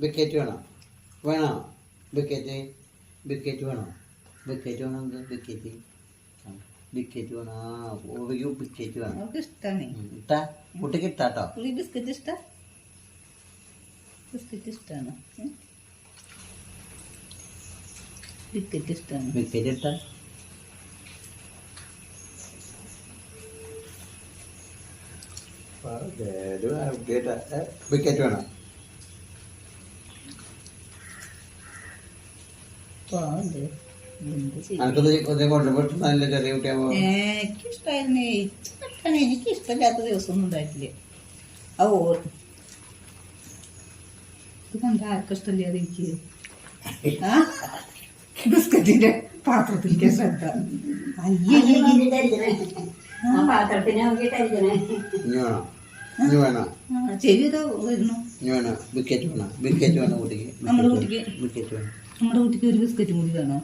ബിക്കറ്റ് വേണോ? വേണോ ബിക്കറ്റ്? ബിക്കറ്റ് വേണോ? ബിക്കറ്റ് വേണോ? ബിക്കറ്റ് ബിക്കറ്റ് വേണോ? ഓറിയോ ബിക്കറ്റ് വേണം. ഇഷ്ടമാണ്. ഇട്ടാ കുട്ടിക്ക് ഇട്ടാട്ടോ. ബിസ്ക്കറ്റ് ഇഷ്ട? ബിസ്ക്കറ്റ് ഇഷ്ടമാണ്. ബിസ്ക്കറ്റ് ഇഷ്ടമാണ്. ബിസ്ക്കറ്റ് ഇട്ടാ ബിസ്ക്കറ്റ് വേണം. നല്ല ചെറിയ കുട്ടിയാകുമ്പോ എനിക്കിഷ്ടായിരുന്നേ. എനിക്ക് ഇഷ്ടമില്ലാത്ത ദിവസമൊന്നും ഉണ്ടായിട്ടില്ല. ഇത് കണ്ട ആർക്കും ഇഷ്ടമില്ലാതെ എനിക്ക് ബിസ്ക്കറ്റിന്റെ പാത്രത്തിലേക്ക് ശ്രദ്ധ. ചെവിയൊക്കെ വരുന്നു. ബിസ്ക്കറ്റ് വേണം. ബിസ്ക്കറ്റ് വേണം കുട്ടിക്ക്. നമ്മുടെ കുട്ടിക്ക് ബിസ്ക്കറ്റ് വേണം. നമ്മുടെ കുട്ടിക്ക് ഒരു ബിസ്ക്കറ്റും കൂടി വേണോ?